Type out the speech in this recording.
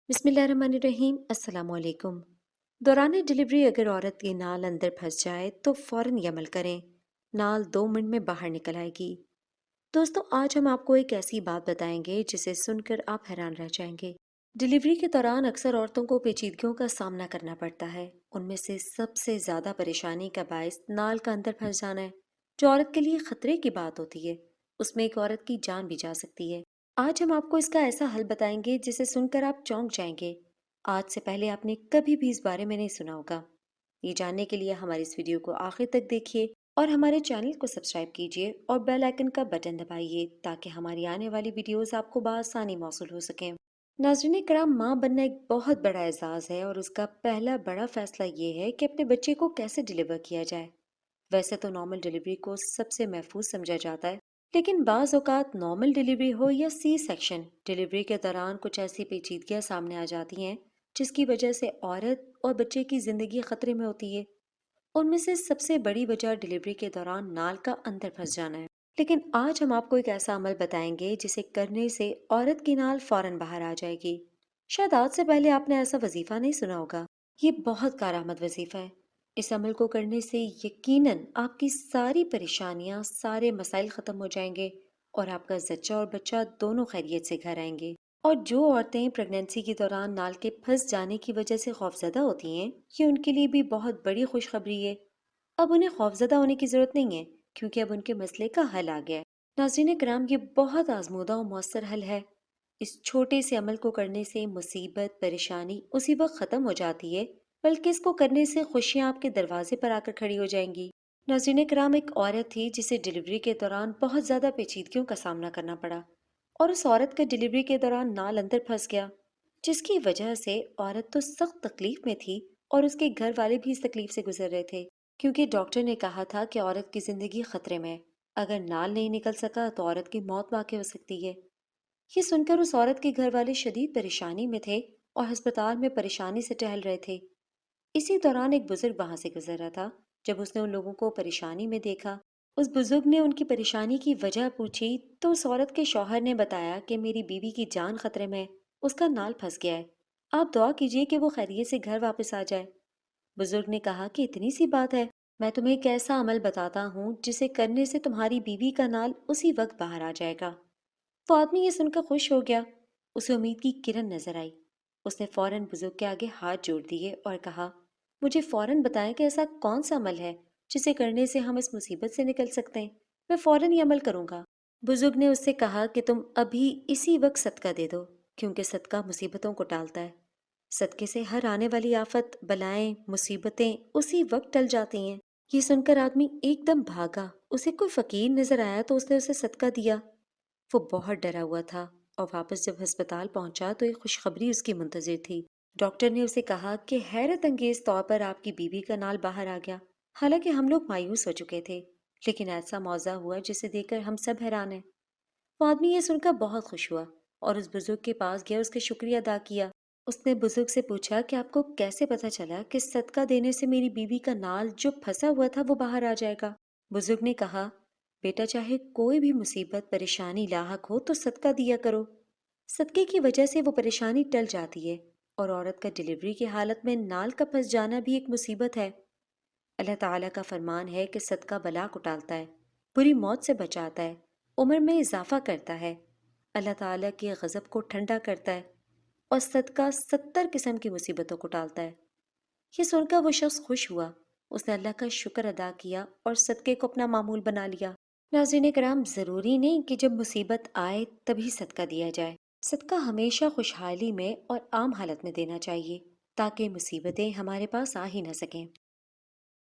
बिस्मिल्लाहिर्रहमानिर्रहीम। अस्सलाम वालेकुम। दौरान डिलीवरी अगर औरत की नाल अंदर फंस जाए तो फ़ौरन ये अमल करें। नाल 2 मिनट में बाहर निकल आएगी। दोस्तों, आज हम आपको एक ऐसी बात बताएंगे जिसे सुनकर आप हैरान रह जाएंगे। डिलीवरी के दौरान अक्सर औरतों को पेचीदगियों का सामना करना पड़ता है। उनमें से सबसे ज़्यादा परेशानी का बायस नाल का अंदर फंस जाना है, जो औरत के लिए खतरे की बात होती है। उसमें एक औरत की जान भी जा सकती है। आज हम आपको इसका ऐसा हल बताएंगे जिसे सुनकर आप चौंक जाएंगे। आज से पहले आपने कभी भी इस बारे में नहीं सुना होगा। ये जानने के लिए हमारी इस वीडियो को आखिर तक देखिए और हमारे चैनल को सब्सक्राइब कीजिए और बेल आइकन का बटन दबाइए ताकि हमारी आने वाली वीडियोस आपको बआसानी मौसूल हो सकें। नाज़रीन कराम, माँ बनना एक बहुत बड़ा एजाज़ है और उसका पहला बड़ा फैसला ये है कि अपने बच्चे को कैसे डिलीवर किया जाए। वैसे तो नॉर्मल डिलीवरी को सबसे महफूज समझा जाता है, लेकिन बाज़ औक़ात नॉर्मल डिलीवरी हो या सी सेक्शन, डिलीवरी के दौरान कुछ ऐसी पेचीदगियाँ सामने आ जाती हैं जिसकी वजह से औरत और बच्चे की ज़िंदगी खतरे में होती है। उनमें से सबसे बड़ी वजह डिलीवरी के दौरान नाल का अंदर फंस जाना है। लेकिन आज हम आपको एक ऐसा अमल बताएंगे जिसे करने से औरत की नाल फौरन बाहर आ जाएगी। शायद आज से पहले आपने ऐसा वजीफा नहीं सुना होगा। ये बहुत कारआमद वजीफा है। इस अमल को करने से यकीनन आपकी सारी परेशानियां, सारे मसाइल खत्म हो जाएंगे और आपका जच्चा और बच्चा दोनों खैरियत से घर आएंगे। और जो औरतें प्रेगनेंसी के दौरान नाल के फंस जाने की वजह से खौफजदा होती हैं, ये उनके लिए भी बहुत बड़ी खुशखबरी है। अब उन्हें खौफजदा होने की जरूरत नहीं है, क्योंकि अब उनके मसले का हल आ गया है। नाज़रीन कराम, ये बहुत आजमूदा और मौसर हल है। इस छोटे से अमल को करने से मुसीबत, परेशानी उसी वक्त खत्म हो जाती है, बल्कि इसको करने से खुशियां आपके दरवाजे पर आकर खड़ी हो जाएंगी। नाज़रीन कराम, एक औरत थी जिसे डिलीवरी के दौरान बहुत ज्यादा पेचीदगियों का सामना करना पड़ा और उस औरत का डिलीवरी के दौरान नाल अंदर फंस गया, जिसकी वजह से औरत तो सख्त तकलीफ में थी और उसके घर वाले भी इस तकलीफ से गुजर रहे थे, क्योंकि डॉक्टर ने कहा था कि औरत की जिंदगी खतरे में है। अगर नाल नहीं निकल सका तो औरत की मौत वाक़ई हो सकती है। ये सुनकर उस औरत के घर वाले शदीद परेशानी में थे और अस्पताल में परेशानी से टहल रहे थे। इसी दौरान एक बुजुर्ग वहां से गुजर रहा था। जब उसने उन लोगों को परेशानी में देखा, उस बुजुर्ग ने उनकी परेशानी की वजह पूछी तो उस औरत के शौहर ने बताया कि मेरी बीवी की जान खतरे में है, उसका नाल फंस गया है। आप दुआ कीजिए कि वो खैरियत से घर वापस आ जाए। बुजुर्ग ने कहा कि इतनी सी बात है, मैं तुम्हें एक ऐसा अमल बताता हूँ जिसे करने से तुम्हारी बीवी का नाल उसी वक्त बाहर आ जाएगा। वो आदमी ये सुनकर खुश हो गया। उसे उम्मीद की किरण नजर आई। उसने फौरन बुजुर्ग के आगे हाथ जोड़ दिए और कहा, मुझे फौरन बताएं कि ऐसा कौन सा अमल है जिसे करने से हम इस मुसीबत से निकल सकते हैं। मैं फौरन ये अमल करूंगा। बुजुर्ग ने उससे कहा कि तुम अभी इसी वक्त सदका दे दो, क्योंकि सदका मुसीबतों को टालता है। सदके से हर आने वाली आफत, बलाएं, मुसीबतें उसी वक्त टल जाती हैं। ये सुनकर आदमी एकदम भागा। उसे कोई फकीर नजर आया तो उसने उसे सदका दिया। वो बहुत डरा हुआ था और वापस जब अस्पताल पहुंचा तो एक खुशखबरी उसकी मुंतजिर थी। डॉक्टर ने उसे कहा कि हैरत अंगेज तौर पर आपकी बीवी का नाल बाहर आ गया। हालांकि हम लोग मायूस हो चुके थे, लेकिन ऐसा मौजा हुआ जिसे देखकर हम सब हैरान हैं। वो आदमी ये सुनकर बहुत खुश हुआ और उस बुजुर्ग के पास गया, उसका शुक्रिया अदा किया। उसने बुजुर्ग से पूछा कि आपको कैसे पता चला कि सदका देने से मेरी बीवी का नाल जो फंसा हुआ था वो बाहर आ जाएगा। बुजुर्ग ने कहा, बेटा, चाहे कोई भी मुसीबत, परेशानी लाहक हो तो सदका दिया करो। सदके की वजह से वो परेशानी टल जाती है और औरत का डिलीवरी की हालत में नाल का फंस जाना भी एक मुसीबत है। अल्लाह ताला का फरमान है कि सदका बला को टालता है, बुरी मौत से बचाता है, उम्र में इजाफा करता है, अल्लाह ताला के गज़ब को ठंडा करता है और सदका 70 किस्म की मुसीबतों को टालता है। ये सुनकर वो शख्स खुश हुआ। उसने अल्लाह का शुक्र अदा किया और सदके को अपना मामूल बना लिया। नाज़रीन कराम, ज़रूरी नहीं कि जब मुसीबत आए तभी सदका दिया जाए। सदका हमेशा खुशहाली में और आम हालत में देना चाहिए, ताकि मुसीबतें हमारे पास आ ही न सकें।